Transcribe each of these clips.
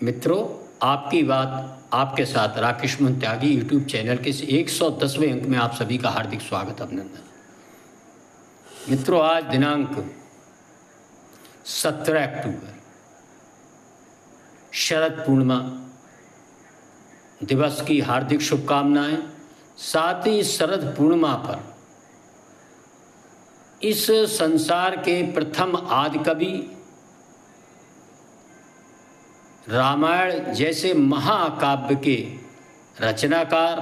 मित्रों, आपकी बात आपके साथ राकेश मोहन त्यागी यूट्यूब चैनल के 110वें अंक में आप सभी का हार्दिक स्वागत अभिनंदन। मित्रों, आज दिनांक 17 अक्टूबर शरद पूर्णिमा दिवस की हार्दिक शुभकामनाएं। साथ ही शरद पूर्णिमा पर इस संसार के प्रथम आदि कवि रामायण जैसे महाकाव्य के रचनाकार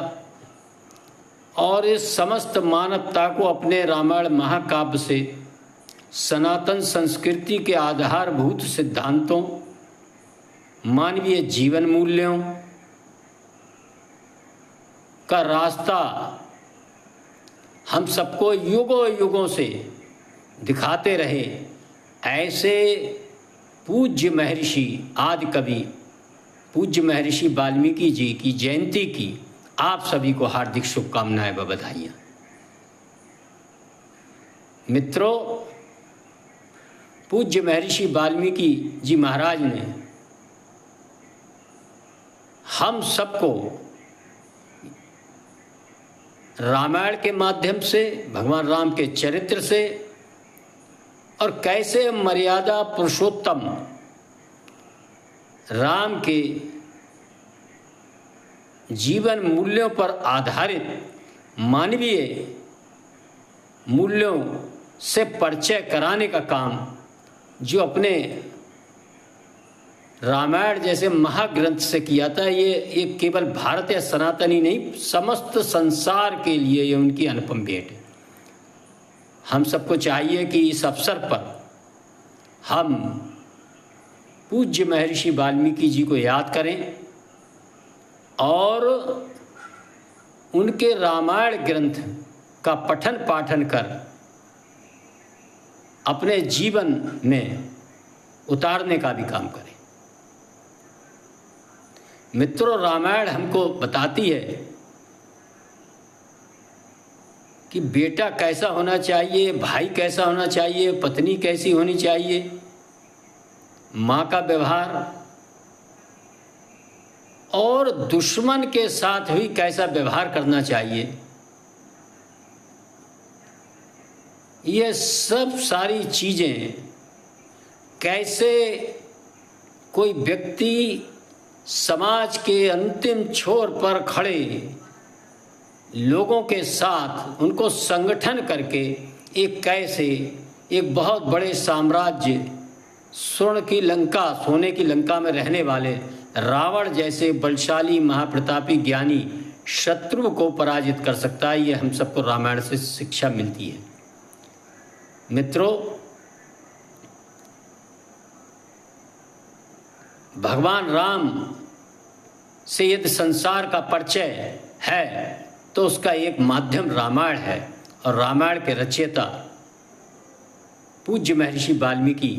और इस समस्त मानवता को अपने रामायण महाकाव्य से सनातन संस्कृति के आधारभूत सिद्धांतों, मानवीय जीवन मूल्यों का रास्ता हम सबको युगों युगों से दिखाते रहे, ऐसे पूज्य महर्षि आदि कवि पूज्य महर्षि वाल्मीकि जी की जयंती की आप सभी को हार्दिक शुभकामनाएं व बधाइयाँ। मित्रों, पूज्य महर्षि वाल्मीकि जी महाराज ने हम सबको रामायण के माध्यम से, भगवान राम के चरित्र से और कैसे मर्यादा पुरुषोत्तम राम के जीवन मूल्यों पर आधारित मानवीय मूल्यों से परिचय कराने का काम जो अपने रामायण जैसे महाग्रंथ से किया था, ये केवल भारत या सनातन ही नहीं, समस्त संसार के लिए ये उनकी अनुपम भेंट है। हम सबको चाहिए कि इस अवसर पर हम पूज्य महर्षि वाल्मीकि जी को याद करें और उनके रामायण ग्रंथ का पठन पाठन कर अपने जीवन में उतारने का भी काम करें। मित्रों, रामायण हमको बताती है कि बेटा कैसा होना चाहिए, भाई कैसा होना चाहिए, पत्नी कैसी होनी चाहिए, माँ का व्यवहार और दुश्मन के साथ भी कैसा व्यवहार करना चाहिए। ये सब सारी चीज़ें कैसे कोई व्यक्ति समाज के अंतिम छोर पर खड़े लोगों के साथ उनको संगठन करके एक कैसे एक बहुत बड़े साम्राज्य स्वर्ण की लंका, सोने की लंका में रहने वाले रावण जैसे बलशाली महाप्रतापी ज्ञानी शत्रु को पराजित कर सकता है। ये हम सबको रामायण से शिक्षा मिलती है। मित्रों, भगवान राम से यदि संसार का परिचय है तो उसका एक माध्यम रामायण है और रामायण के रचयिता पूज्य महर्षि वाल्मीकि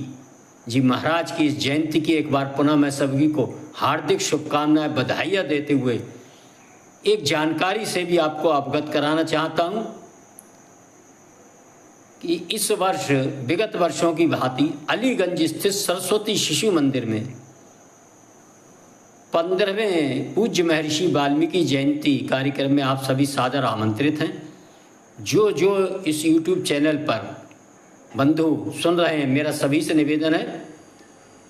जी महाराज की इस जयंती की एक बार पुनः मैं सभी को हार्दिक शुभकामनाएं बधाइयाँ देते हुए एक जानकारी से भी आपको अवगत कराना चाहता हूँ कि इस वर्ष विगत वर्षों की भांति अलीगंज स्थित सरस्वती शिशु मंदिर में 15वें पूज्य महर्षि वाल्मीकि जयंती कार्यक्रम में आप सभी सादर आमंत्रित हैं। जो इस YouTube चैनल पर बंधु सुन रहे हैं, मेरा सभी से निवेदन है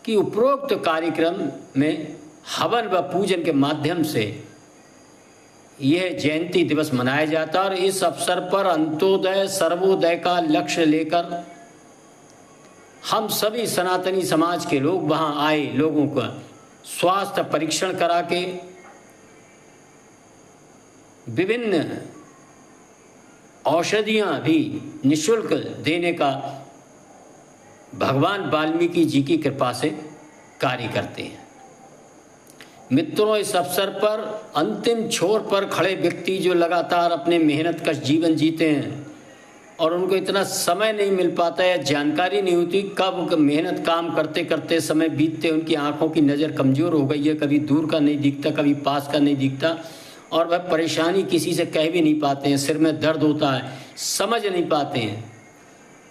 कि उपरोक्त कार्यक्रम में हवन व पूजन के माध्यम से यह जयंती दिवस मनाया जाता है और इस अवसर पर अंत्योदय सर्वोदय का लक्ष्य लेकर हम सभी सनातनी समाज के लोग वहाँ आए लोगों का स्वास्थ्य परीक्षण करा के विभिन्न औषधियां भी निःशुल्क देने का भगवान वाल्मीकि जी की कृपा से कार्य करते हैं। मित्रों, इस अवसर पर अंतिम छोर पर खड़े व्यक्ति जो लगातार अपने मेहनत कश जीवन जीते हैं और उनको इतना समय नहीं मिल पाता या जानकारी नहीं होती कब मेहनत काम करते करते समय बीतते, उनकी आंखों की नज़र कमज़ोर हो गई है, कभी दूर का नहीं दिखता, कभी पास का नहीं दिखता और वह परेशानी किसी से कह भी नहीं पाते हैं, सिर में दर्द होता है, समझ नहीं पाते हैं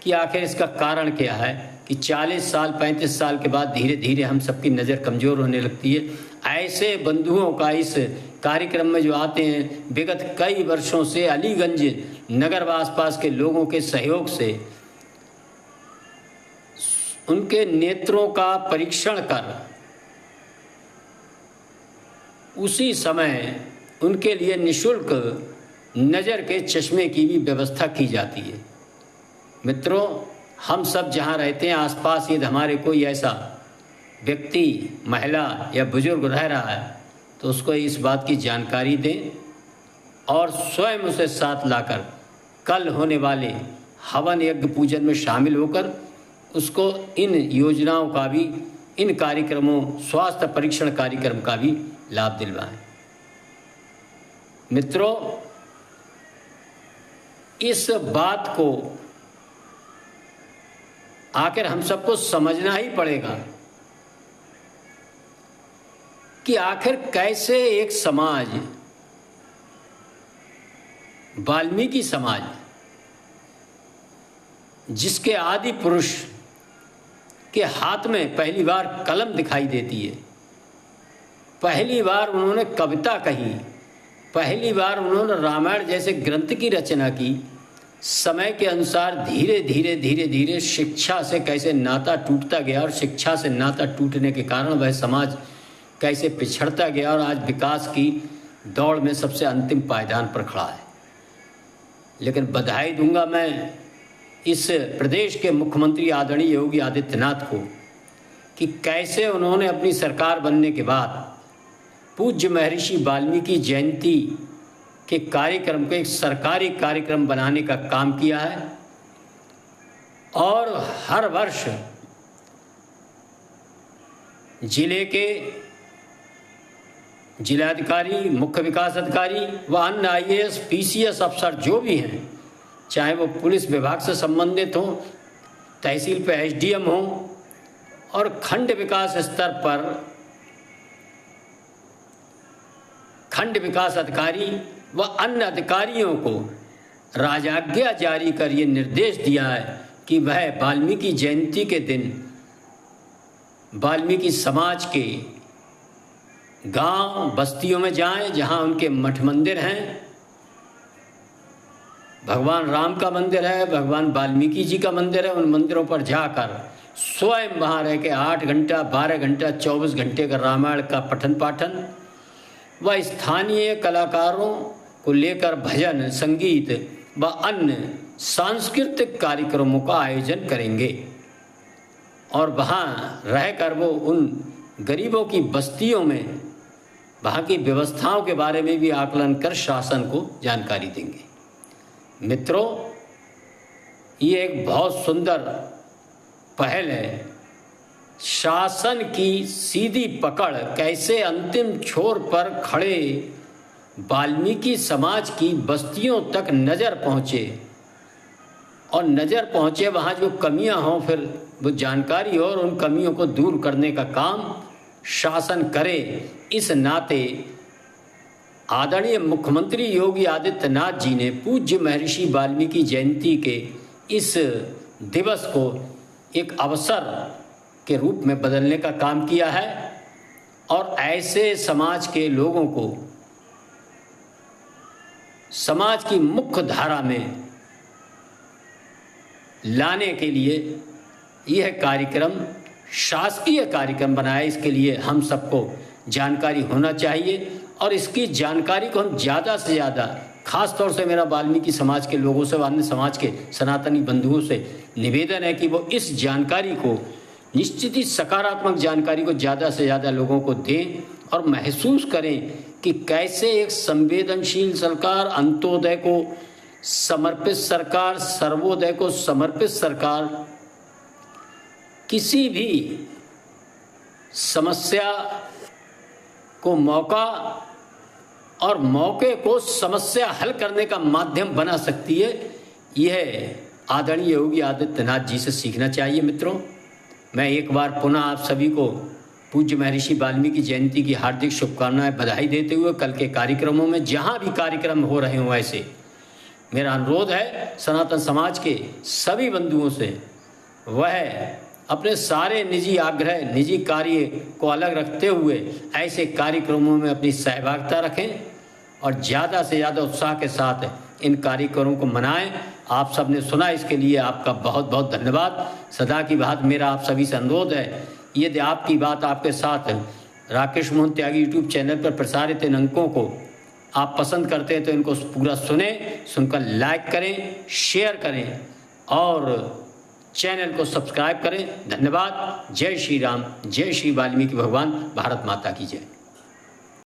कि आखिर इसका कारण क्या है, कि 40 साल 35 साल के बाद धीरे धीरे हम सबकी नज़र कमज़ोर होने लगती है। ऐसे बंधुओं का इस कार्यक्रम में जो आते हैं, विगत कई वर्षों से अलीगंज नगर व आसपास के लोगों के सहयोग से उनके नेत्रों का परीक्षण कर उसी समय उनके लिए निःशुल्क नज़र के चश्मे की भी व्यवस्था की जाती है। मित्रों, हम सब जहाँ रहते हैं आसपास यदि हमारे कोई ऐसा व्यक्ति, महिला या बुजुर्ग रह रहा है तो उसको इस बात की जानकारी दें और स्वयं उसे साथ लाकर कल होने वाले हवन यज्ञ पूजन में शामिल होकर उसको इन योजनाओं का भी, इन कार्यक्रमों, स्वास्थ्य परीक्षण कार्यक्रम का भी लाभ दिलवाएं। मित्रों, इस बात को आखिर हम सबको समझना ही पड़ेगा कि आखिर कैसे एक समाज, वाल्मीकि समाज, जिसके आदि पुरुष के हाथ में पहली बार कलम दिखाई देती है, पहली बार उन्होंने कविता कही, पहली बार उन्होंने रामायण जैसे ग्रंथ की रचना की, समय के अनुसार धीरे धीरे धीरे धीरे शिक्षा से कैसे नाता टूटता गया और शिक्षा से नाता टूटने के कारण वह समाज कैसे पिछड़ता गया और आज विकास की दौड़ में सबसे अंतिम पायदान पर खड़ा है। लेकिन बधाई दूंगा मैं इस प्रदेश के मुख्यमंत्री आदरणीय योगी आदित्यनाथ को कि कैसे उन्होंने अपनी सरकार बनने के बाद पूज्य महर्षि वाल्मीकि जयंती के कार्यक्रम को एक सरकारी कार्यक्रम बनाने का काम किया है और हर वर्ष जिले के जिलाधिकारी, मुख्य विकास अधिकारी व अन्य IAS, PCS अफसर जो भी हैं, चाहे वो पुलिस विभाग से संबंधित हों, तहसील पे SDM हों और खंड विकास स्तर पर खंड विकास अधिकारी व अन्य अधिकारियों को राजाज्ञा जारी कर ये निर्देश दिया है कि वह वाल्मीकि जयंती के दिन वाल्मीकि समाज के गांव बस्तियों में जाएं, जहां उनके मठ मंदिर हैं, भगवान राम का मंदिर है, भगवान वाल्मीकि जी का मंदिर है, उन मंदिरों पर जाकर स्वयं वहाँ रह के 8 घंटा 12 घंटा 24 घंटे का रामायण का पठन पाठन व स्थानीय कलाकारों को लेकर भजन, संगीत व अन्य सांस्कृतिक कार्यक्रमों का आयोजन करेंगे और वहाँ रहकर वो उन गरीबों की बस्तियों में वहाँ की व्यवस्थाओं के बारे में भी आकलन कर शासन को जानकारी देंगे। मित्रों, ये एक बहुत सुंदर पहल है। शासन की सीधी पकड़ कैसे अंतिम छोर पर खड़े वाल्मीकि समाज की बस्तियों तक नज़र पहुँचे और नज़र पहुँचे वहाँ जो कमियाँ हों, फिर वो जानकारी हो और उन कमियों को दूर करने का काम शासन करे। इस नाते आदरणीय मुख्यमंत्री योगी आदित्यनाथ जी ने पूज्य महर्षि वाल्मीकि जयंती के इस दिवस को एक अवसर के रूप में बदलने का काम किया है और ऐसे समाज के लोगों को समाज की मुख्य धारा में लाने के लिए यह कार्यक्रम शासकीय कार्यक्रम बनाया। इसके लिए हम सबको जानकारी होना चाहिए और इसकी जानकारी को हम ज़्यादा से ज़्यादा, खास तौर से मेरा वाल्मीकि समाज के लोगों से, अन्य समाज के सनातनी बंधुओं से निवेदन है कि वो इस जानकारी को, निश्चित ही सकारात्मक जानकारी को ज़्यादा से ज़्यादा लोगों को दें और महसूस करें कि कैसे एक संवेदनशील सरकार, अंत्योदय को समर्पित सरकार, सर्वोदय को समर्पित सरकार किसी भी समस्या को मौका और मौके को समस्या हल करने का माध्यम बना सकती है। यह आदरणीय योगी आदित्यनाथ जी से सीखना चाहिए। मित्रों, मैं एक बार पुनः आप सभी को पूज्य महर्षि वाल्मीकि जयंती की हार्दिक शुभकामनाएं, बधाई देते हुए कल के कार्यक्रमों में जहां भी कार्यक्रम हो रहे हों, ऐसे मेरा अनुरोध है सनातन समाज के सभी बंधुओं से, वह अपने सारे निजी आग्रह, निजी कार्य को अलग रखते हुए ऐसे कार्यक्रमों में अपनी सहभागिता रखें और ज़्यादा से ज़्यादा उत्साह के साथ इन कार्यक्रमों को मनाएं। आप सबने सुना, इसके लिए आपका बहुत बहुत धन्यवाद। सदा की बात मेरा आप सभी से अनुरोध है, यदि आपकी बात आपके साथ राकेश मोहन त्यागी यूट्यूब चैनल पर प्रसारित इन अंकों को आप पसंद करते हैं तो इनको पूरा सुनकर लाइक करें, शेयर करें और चैनल को सब्सक्राइब करें। धन्यवाद। जय श्री राम, जय श्री वाल्मीकि भगवान, भारत माता की जय।